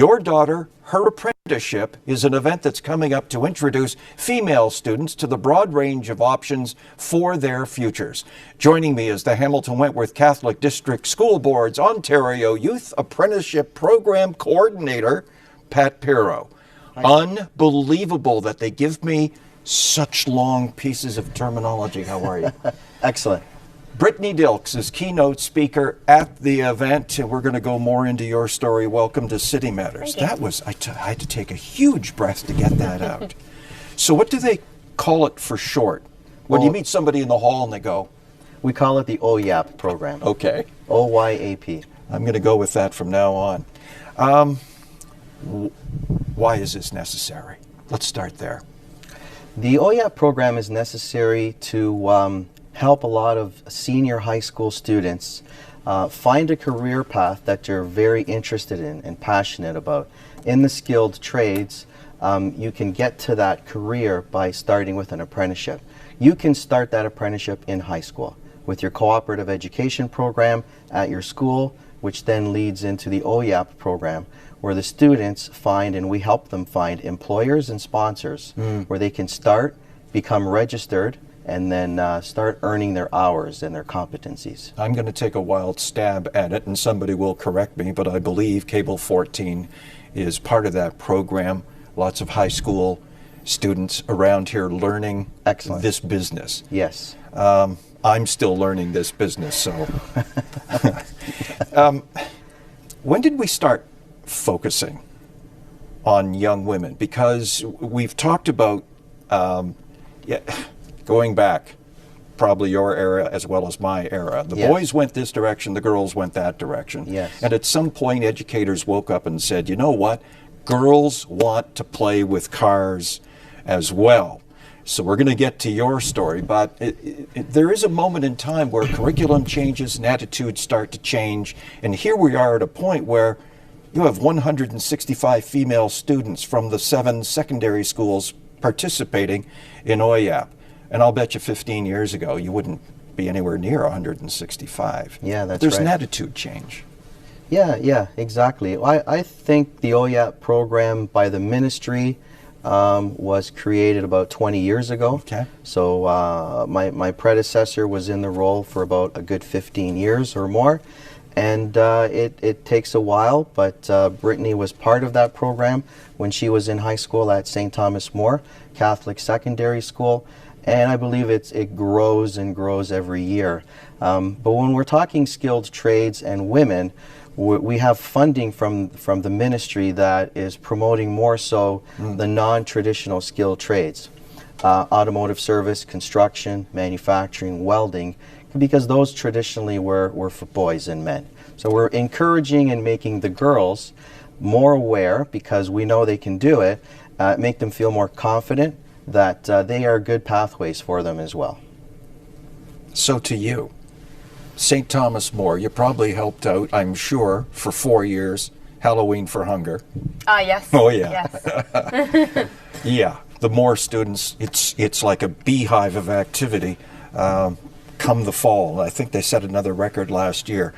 Your daughter, her apprenticeship, is an event that's coming up to introduce female students to the broad range of options for their futures. Joining me is the Hamilton Wentworth Catholic District School Board's Ontario Youth Apprenticeship Program Coordinator, Pat Pirro. Unbelievable that they give me such long pieces of terminology. How are you? Excellent. Brittany Dilks is keynote speaker at the event, and we're going to go more into your story. Welcome to City Matters. That was, I had to take a huge breath to get that out. So what do they call it for short? When you meet somebody in the hall and they go? We call it the OYAP program. Okay. OYAP. I'm going to go with that from now on. Why is this necessary? Let's start there. The OYAP program is necessary to help a lot of senior high school students find a career path that you're very interested in and passionate about. In the skilled trades, you can get to that career by starting with an apprenticeship. You can start that apprenticeship in high school with your cooperative education program at your school, which then leads into the OYAP program, where the students find, and we help them find, employers and sponsors where they can start, become registered, and then start earning their hours and their competencies. I'm going to take a wild stab at it, and somebody will correct me, but I believe Cable 14 is part of that program. Lots of high school students around here learning this business. Yes. I'm still learning this business, so. When did we start focusing on young women? Because we've talked about going back, probably your era as well as my era. The boys went this direction, the girls went that direction. Yes. And at some point, educators woke up and said, you know what? Girls want to play with cars as well. So we're going to get to your story, but there is a moment in time where curriculum changes and attitudes start to change. And here we are at a point where you have 165 female students from the 7 secondary schools participating in OYAP. And I'll bet you 15 years ago, you wouldn't be anywhere near 165. Yeah, that's There's right. an attitude change. Yeah, exactly. I think the OYAP program by the ministry was created about 20 years ago. Okay. So my predecessor was in the role for about a good 15 years or more. And it takes a while, but Brittany was part of that program when she was in high school at St. Thomas More Catholic Secondary School. And I believe it grows and grows every year. But when we're talking skilled trades and women, we have funding from the ministry that is promoting more so the non-traditional skilled trades. Automotive service, construction, manufacturing, welding, because those traditionally were for boys and men. So we're encouraging and making the girls more aware, because we know they can do it, make them feel more confident that they are good pathways for them as well. So to you, St. Thomas More, you probably helped out, I'm sure, for 4 years, Halloween for Hunger. Yes. Oh, yeah. Yes. Yeah, the More students, it's like a beehive of activity come the fall. I think they set another record last year.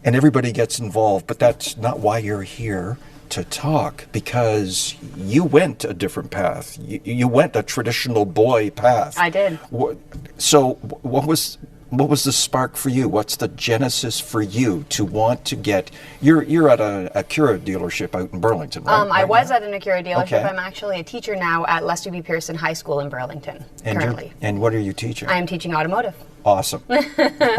And everybody gets involved, but that's not why you're here to talk, because you went a different path. You went a traditional boy path. I did. So what was the spark for you? What's the genesis for you to want to get? You're at a Acura dealership out in Burlington, right? I was at an Acura dealership. Okay. I'm actually a teacher now at Lester B. Pearson High School in Burlington currently. And what are you teaching? I am teaching automotive. Awesome.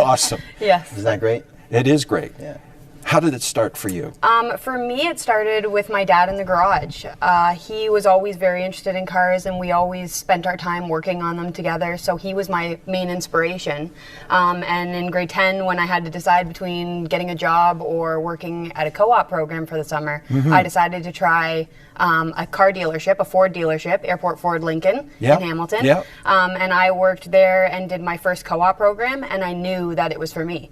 Awesome. Yes. Isn't that great? It is great. Yeah. How did it start for you? For me, it started with my dad in the garage. He was always very interested in cars, and we always spent our time working on them together, so he was my main inspiration. And in grade 10, when I had to decide between getting a job or working at a co-op program for the summer, I decided to try a car dealership, a Ford dealership, Airport Ford Lincoln in Hamilton. Yep. And I worked there and did my first co-op program, and I knew that it was for me.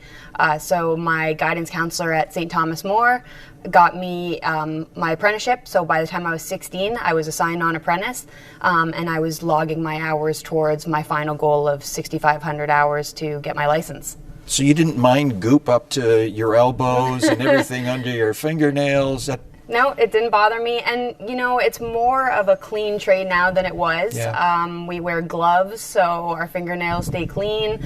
So my guidance counselor at St. Thomas More got me my apprenticeship. So by the time I was 16, I was a sign-on apprentice, and I was logging my hours towards my final goal of 6,500 hours to get my license. So you didn't mind goop up to your elbows and everything under your fingernails? No, it didn't bother me. And, you know, it's more of a clean trade now than it was. Yeah. We wear gloves, so our fingernails stay clean.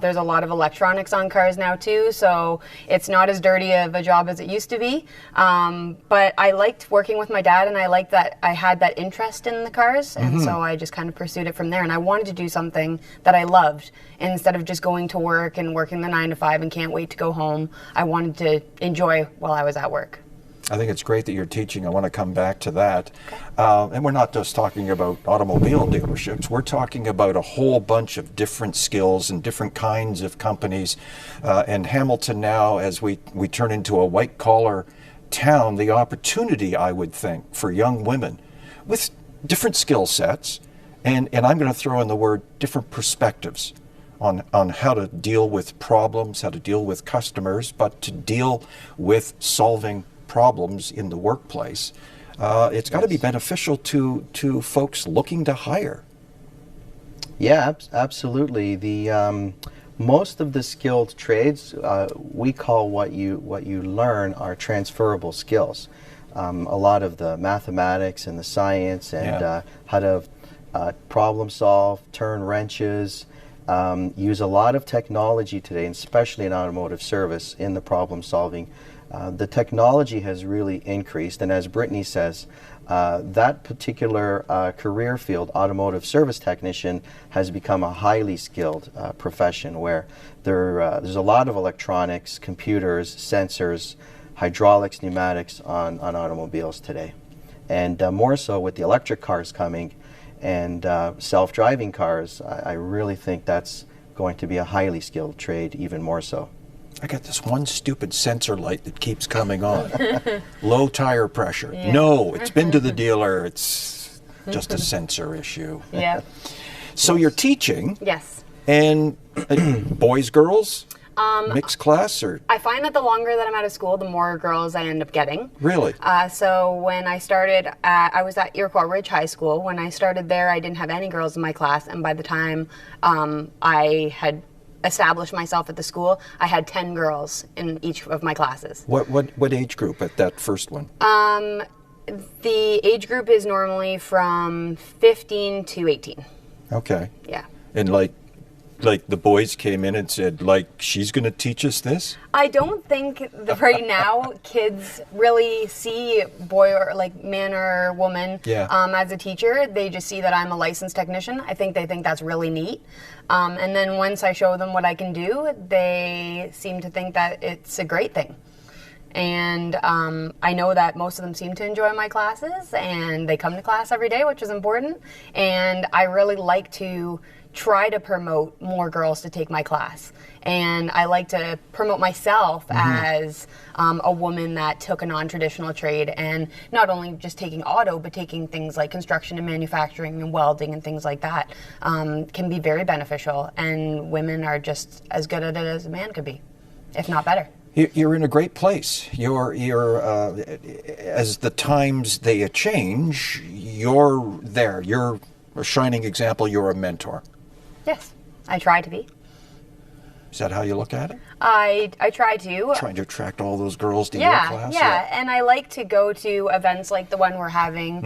There's a lot of electronics on cars now, too, so it's not as dirty of a job as it used to be. But I liked working with my dad, and I liked that I had that interest in the cars, and so I just kind of pursued it from there. And I wanted to do something that I loved. Instead of just going to work and working the 9 to 5 and can't wait to go home, I wanted to enjoy while I was at work. I think it's great that you're teaching. I want to come back to that. And we're not just talking about automobile dealerships. We're talking about a whole bunch of different skills and different kinds of companies. And Hamilton now, as we turn into a white-collar town, the opportunity, I would think, for young women with different skill sets, and I'm going to throw in the word different perspectives on how to deal with problems, how to deal with customers, but to deal with solving problems in the workplace. It's got to be beneficial to folks looking to hire. Yeah, absolutely. The most of the skilled trades we call what you learn are transferable skills. A lot of the mathematics and the science and how to problem solve, turn wrenches, use a lot of technology today, and especially in automotive service in the problem solving. The technology has really increased, and as Brittany says, that particular career field, automotive service technician, has become a highly skilled profession where there's a lot of electronics, computers, sensors, hydraulics, pneumatics on automobiles today. And more so with the electric cars coming and self-driving cars, I really think that's going to be a highly skilled trade, even more so. I got this one stupid sensor light that keeps coming on. Low tire pressure. Yeah. No, it's been to the dealer. It's just a sensor issue. Yeah. So you're teaching, Yes. and boys, girls, mixed class, or I find that the longer that I'm out of school, the more girls I end up getting. really? So when I started, I was at Iroquois Ridge High School. When I started there, I didn't have any girls in my class, and by the time I had established myself at the school, I had 10 girls in each of my classes. What age group at that first one? The age group is normally from 15 to 18. Okay. Yeah. And like the boys came in and said, like, she's going to teach us this? I don't think that right now kids really see boy or like man or woman as a teacher. They just see that I'm a licensed technician. I think they think that's really neat. And then once I show them what I can do, they seem to think that it's a great thing. And I know that most of them seem to enjoy my classes, and they come to class every day, which is important. And I really like to try to promote more girls to take my class. And I like to promote myself as a woman that took a non-traditional trade, and not only just taking auto, but taking things like construction and manufacturing and welding and things like that can be very beneficial. And women are just as good at it as a man could be, if not better. You're in a great place. You're as the times they change, you're there. You're a shining example. You're a mentor. Yes, I try to be. Is that how you look at it? I try to. Trying to attract all those girls to your class? Yeah, and I like to go to events like the one we're having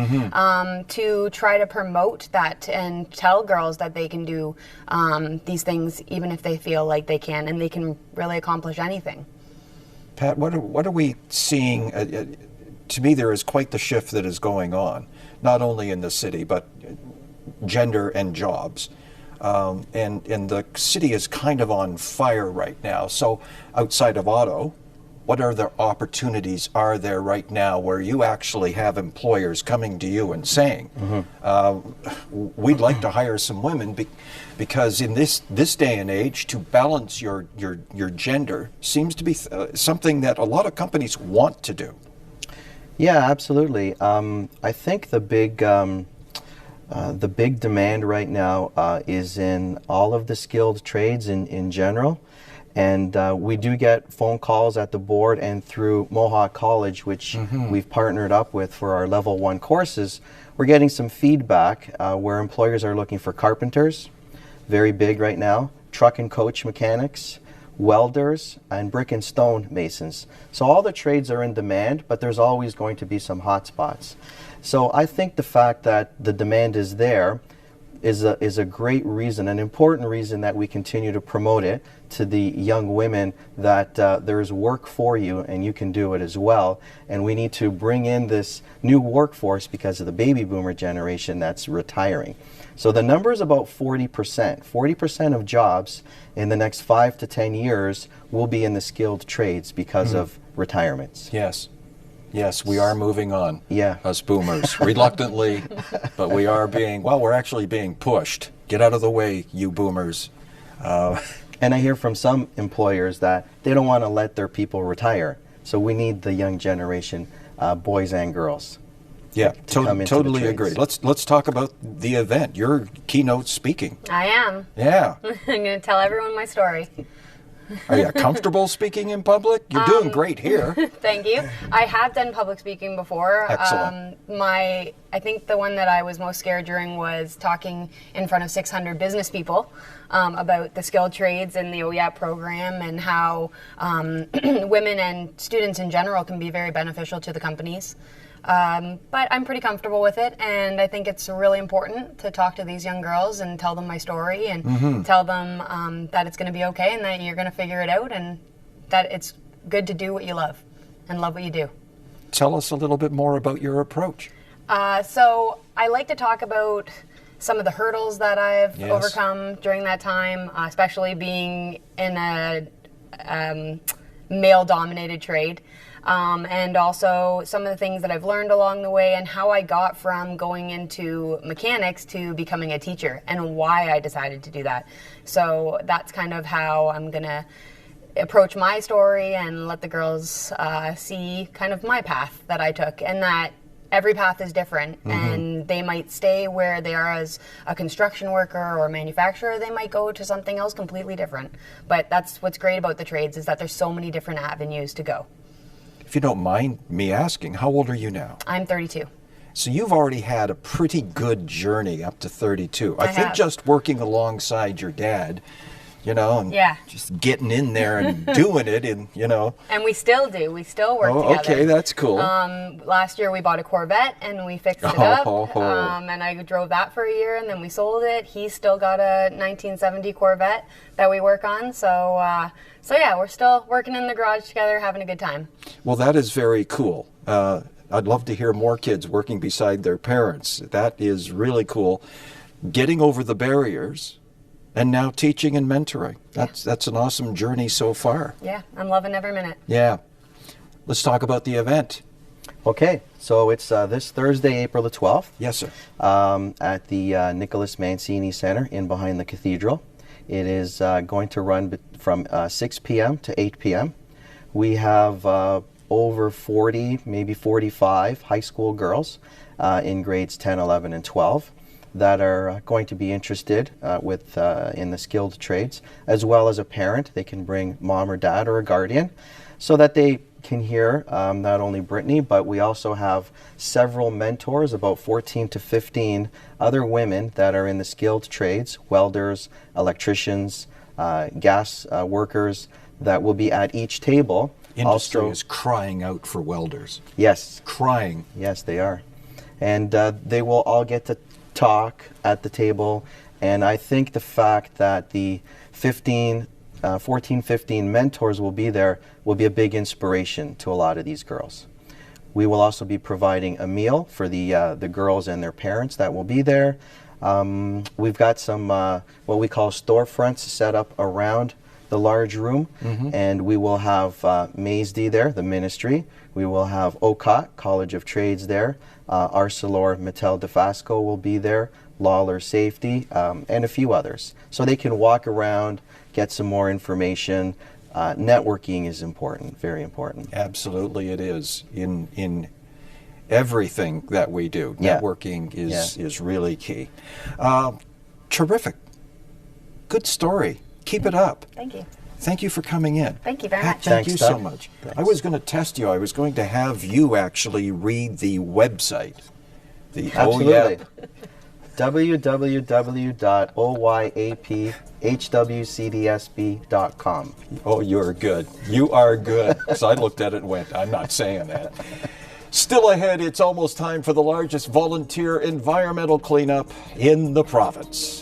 to try to promote that and tell girls that they can do these things even if they feel like they can, and they can really accomplish anything. Pat, what are we seeing? To me, there is quite the shift that is going on, not only in the city, but gender and jobs. And the city is kind of on fire right now. So outside of auto, what other opportunities are there right now where you actually have employers coming to you and saying, we'd like to hire some women because in this day and age, to balance your gender seems to be something that a lot of companies want to do. Yeah, absolutely. I think the big demand right now is in all of the skilled trades in general. And we do get phone calls at the board and through Mohawk College, which we've partnered up with for our Level 1 courses. We're getting some feedback where employers are looking for carpenters, very big right now, truck and coach mechanics, welders, and brick and stone masons. So all the trades are in demand, but there's always going to be some hot spots. So I think the fact that the demand is there is a great reason, an important reason that we continue to promote it to the young women, that there's work for you and you can do it as well. And we need to bring in this new workforce because of the baby boomer generation that's retiring. So the number is about 40%. 40% of jobs in the next 5 to 10 years will be in the skilled trades because of retirements. Yes. Yes, we are moving on. Yeah. Us boomers, reluctantly, but we are being, well, we're actually being pushed. Get out of the way, you boomers. And I hear from some employers that they don't want to let their people retire. So we need the young generation, boys and girls. Yeah, come into the totally trades. agree. Let's talk about the event. You're keynote speaking. I am. Yeah. I'm going to tell everyone my story. Are you comfortable speaking in public? You're doing great here. Thank you. I have done public speaking before. Excellent. I think the one that I was most scared during was talking in front of 600 business people about the skilled trades and the OEAP program, and how women and students in general can be very beneficial to the companies. But I'm pretty comfortable with it, and I think it's really important to talk to these young girls and tell them my story, and tell them that it's going to be okay and that you're going to figure it out, and that it's good to do what you love and love what you do. Tell us a little bit more about your approach. So I like to talk about some of the hurdles that I've Yes. overcome during that time, especially being in a male-dominated trade. And also some of the things that I've learned along the way, and how I got from going into mechanics to becoming a teacher, and why I decided to do that. So that's kind of how I'm going to approach my story and let the girls see kind of my path that I took, and that every path is different, and they might stay where they are as a construction worker or a manufacturer. They might go to something else completely different. But that's what's great about the trades, is that there's so many different avenues to go. If you don't mind me asking, how old are you now? I'm 32. So you've already had a pretty good journey up to 32. I think have. just working alongside your dad, you know, and Yeah. just getting in there and doing it, and you know. And we still do. We still work Oh, together. okay, that's cool. Last year we bought a Corvette and we fixed it Oh, up. ho, ho. And I drove that for a year, and then we sold it. He's still got a 1970 Corvette that we work on. So yeah, we're still working in the garage together, having a good time. Well, that is very cool. I'd love to hear more kids working beside their parents. That is really cool. Getting over the barriers, and now teaching and mentoring. That's an awesome journey so far. Yeah, I'm loving every minute. Yeah. Let's talk about the event. Okay, so it's this Thursday, April the 12th. Yes, sir. At the Nicholas Mancini Center in behind the cathedral. It is going to run from 6 p.m. to 8 p.m. We have over 40, maybe 45 high school girls in grades 10, 11, and 12 that are going to be interested in the skilled trades, as well as a parent. They can bring mom or dad or a guardian, so that they can hear not only Brittany, but we also have several mentors, about 14 to 15 other women that are in the skilled trades, welders, electricians, gas workers, that will be at each table. Industry Also, is crying out for welders. yes, Crying. yes, they are. And they will all get to talk at the table. And I think the fact that the 14, 15 mentors will be there will be a big inspiration to a lot of these girls. We will also be providing a meal for the girls and their parents that will be there. We've got some what we call storefronts set up around the large room, and we will have MASD there, the ministry. We will have OCOT, College of Trades there. ArcelorMittal Dofasco will be there, Lawler Safety, and a few others. So they can walk around, get some more information. Networking is important, very important. Absolutely, it is. In everything that we do, Yeah. networking is Yeah. is really key. Terrific. Good story. Keep it up. Thank you. Thank you for coming in. Thank you very Pat, much. Thank Thanks, you so Doug. much. Thanks. I was going to test you. I was going to have you actually read the website. The Absolutely. OEAP www.oyaphwcdsb.com. Oh, you're good. You are good. So I looked at it and went, I'm not saying that. Still ahead, it's almost time for the largest volunteer environmental cleanup in the province.